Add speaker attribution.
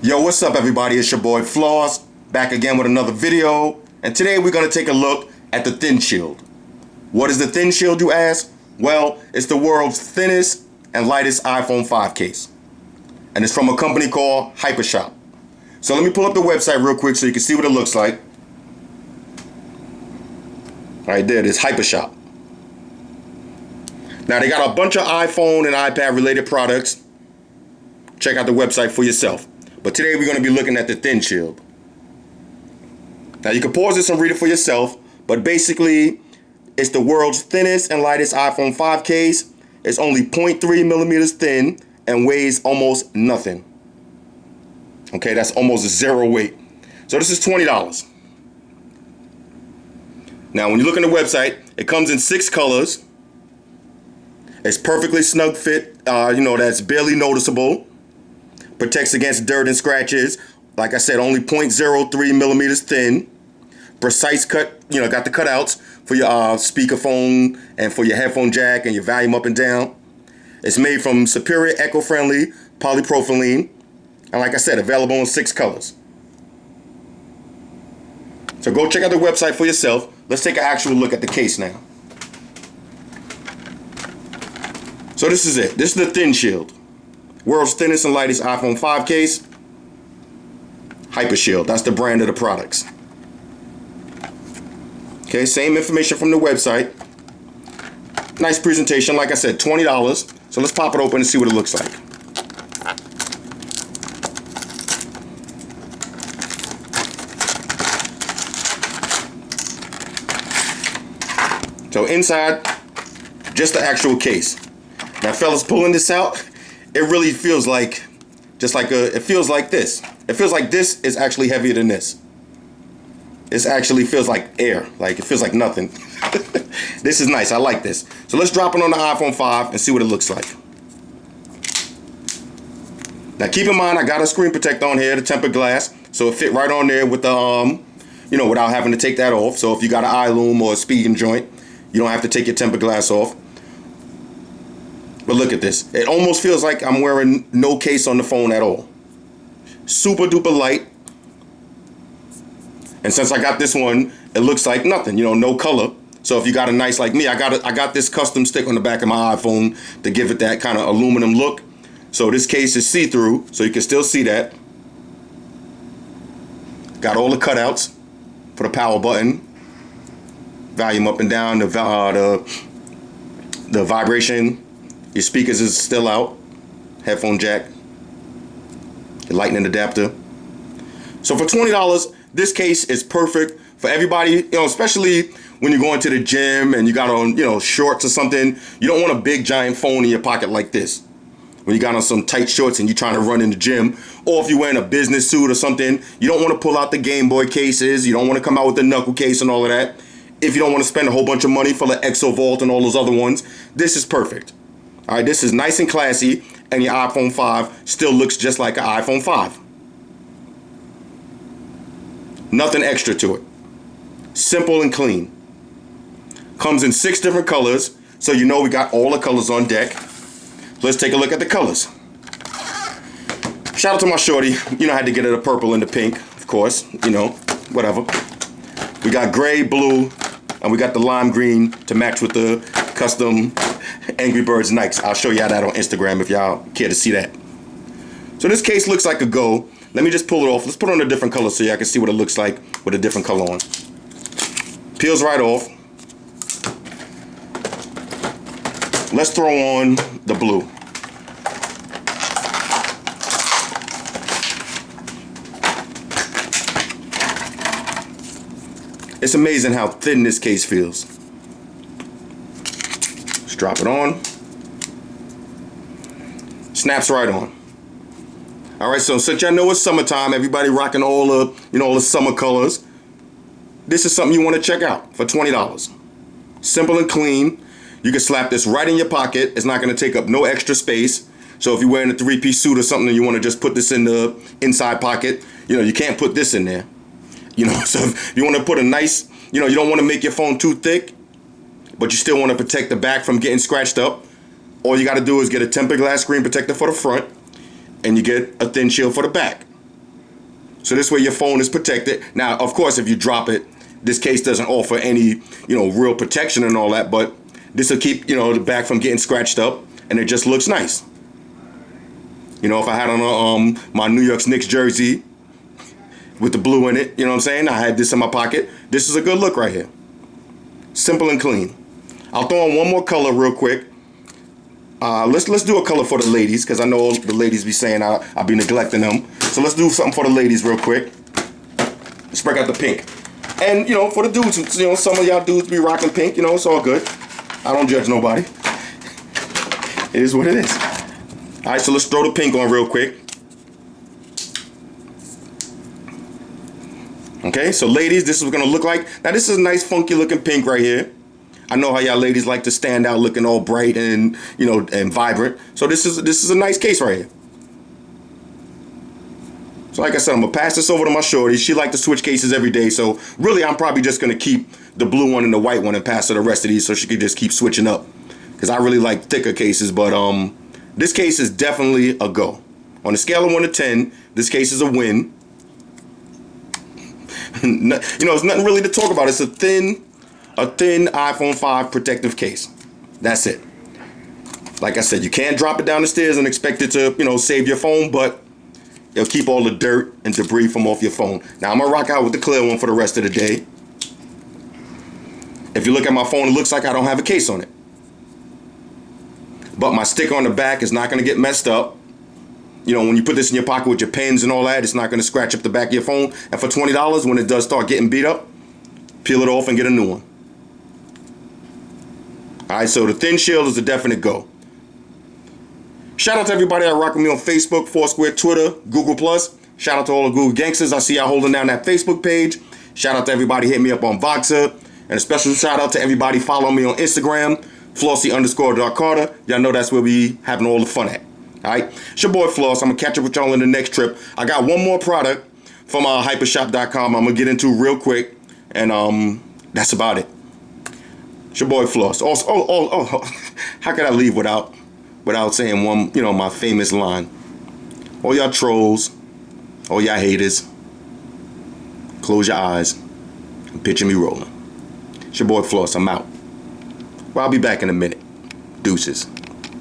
Speaker 1: Yo, what's up everybody? It's your boy Floss, back again with another video. And today we're going to take a look at the ThinShield. What is the ThinShield, you ask? Well, it's the world's thinnest and lightest iPhone 5 case. And it's from a company called Hypershop. So let me pull up the website real quick so you can see what it looks like. Right there, it is Hypershop. Now they got a bunch of iPhone and iPad related products. Check out the website for yourself. But today we're going to be looking at the ThinShield. Now you can pause this and read it for yourself, but basically it's the world's thinnest and lightest iPhone 5 case. It's only 0.3 millimeters thin and weighs almost nothing. Okay, that's almost zero weight. So this is $20. Now when you look on the website, it comes in 6 colors. It's perfectly snug fit, that's barely noticeable. Protects against dirt and scratches. Like I said, only 0.03 millimeters thin. Precise cut, got the cutouts for your speakerphone and for your headphone jack and your volume up and down. It's made from superior eco-friendly polypropylene. And like I said, available in 6 colors. So go check out the website for yourself. Let's take an actual look at the case now. So this is it. This is the ThinShield. World's thinnest and lightest iPhone 5 case. Hypershield, that's the brand of the products. Okay, same information from the website. Nice presentation, like I said, $20. So let's pop it open and see what it looks like. So inside, just the actual case. Now fellas, pulling this out, it really feels like, it feels like this. It feels like this is actually heavier than this. This actually feels like air, like it feels like nothing. This is nice, I like this. So let's drop it on the iPhone 5 and see what it looks like. Now keep in mind, I got a screen protector on here, the tempered glass, so it fit right on there with the, without having to take that off. So if you got an eye loom or a speaking joint, you don't have to take your tempered glass off. But look at this. It almost feels like I'm wearing no case on the phone at all. Super duper light. And since I got this one, it looks like nothing, no color. So if you got a nice like me, I got this custom stick on the back of my iPhone to give it that kind of aluminum look. So this case is see-through, so you can still see that. Got all the cutouts for the power button. Volume up and down, the vibration. Your speakers is still out. Headphone jack. Your lightning adapter. So for $20, this case is perfect for everybody, especially when you're going to the gym and you got on, shorts or something. You don't want a big giant phone in your pocket like this. When you got on some tight shorts and you're trying to run in the gym, or if you're wearing a business suit or something, you don't want to pull out the Game Boy cases. You don't want to come out with the knuckle case and all of that. If you don't want to spend a whole bunch of money for the Exo Vault and all those other ones, this is perfect. All right, this is nice and classy, and your iPhone 5 still looks just like an iPhone 5. Nothing extra to it. Simple and clean. Comes in 6 different colors, so we got all the colors on deck. Let's take a look at the colors. Shout out to my shorty. I had to get her the purple and the pink, of course. Whatever. We got gray, blue, and we got the lime green to match with the custom Angry Birds Nikes. I'll show y'all that on Instagram if y'all care to see that. So this case looks like a go. Let me just pull it off. Let's put it on a different color so y'all can see what it looks like with a different color on. Peels right off. Let's throw on the blue. It's amazing how thin this case feels. Let's drop it on. Snaps right on. All right, so since y'all know it's summertime, everybody rocking all the summer colors. This is something you want to check out for $20. Simple and clean. You can slap this right in your pocket. It's not going to take up no extra space. So if you're wearing a 3-piece suit or something and you want to just put this in the inside pocket, you can't put this in there. So if you want to put a nice, you don't want to make your phone too thick, but you still want to protect the back from getting scratched up. All you got to do is get a tempered glass screen protector for the front, and you get a ThinShield for the back. So this way your phone is protected. Now, of course, if you drop it, this case doesn't offer any, real protection and all that, but this will keep, the back from getting scratched up, and it just looks nice. If I had on my New York Knicks jersey with the blue in it, you know what I'm saying? I had this in my pocket. This is a good look right here. Simple and clean. I'll throw on one more color real quick. Let's do a color for the ladies, because I know the ladies be saying I'll be neglecting them. So let's do something for the ladies real quick. Let's break out the pink. And, for the dudes, some of y'all dudes be rocking pink, it's all good. I don't judge nobody. It is what it is. All right, so let's throw the pink on real quick. Okay, so ladies, this is what it's gonna look like. Now this is a nice funky looking pink right here. I know how y'all ladies like to stand out looking all bright and, and vibrant. So this is a nice case right here. So like I said, I'm gonna pass this over to my shorty. She like to switch cases every day. So really, I'm probably just gonna keep the blue one and the white one and pass her the rest of these so she could just keep switching up. Because I really like thicker cases, but this case is definitely a go. On a scale of 1 to 10, this case is a win. It's nothing really to talk about. It's a thin iPhone 5 protective case. That's it. Like I said, you can't drop it down the stairs and expect it to, save your phone, but it'll keep all the dirt and debris from off your phone. Now, I'm going to rock out with the clear one for the rest of the day. If you look at my phone, it looks like I don't have a case on it. But my sticker on the back is not going to get messed up. When you put this in your pocket with your pens and all that, it's not going to scratch up the back of your phone. And for $20, when it does start getting beat up, peel it off and get a new one. All right, so the ThinShield is a definite go. Shout out to everybody that rock with me on Facebook, Foursquare, Twitter, Google+. Shout out to all the Google gangsters. I see y'all holding down that Facebook page. Shout out to everybody hitting me up on Voxer. And a special shout out to everybody following me on Instagram, Flossy_Dark Carter. Y'all know that's where we having all the fun at. All right, it's your boy Floss. I'm gonna catch up with y'all in the next trip. I got one more product from hypershop.com I'm gonna get into real quick, and that's about it. It's your boy Floss. Also, how could I leave without saying one, my famous line? All y'all trolls, all y'all haters, close your eyes and picture me rolling. It's your boy Floss. I'm out. Well, I'll be back in a minute. Deuces.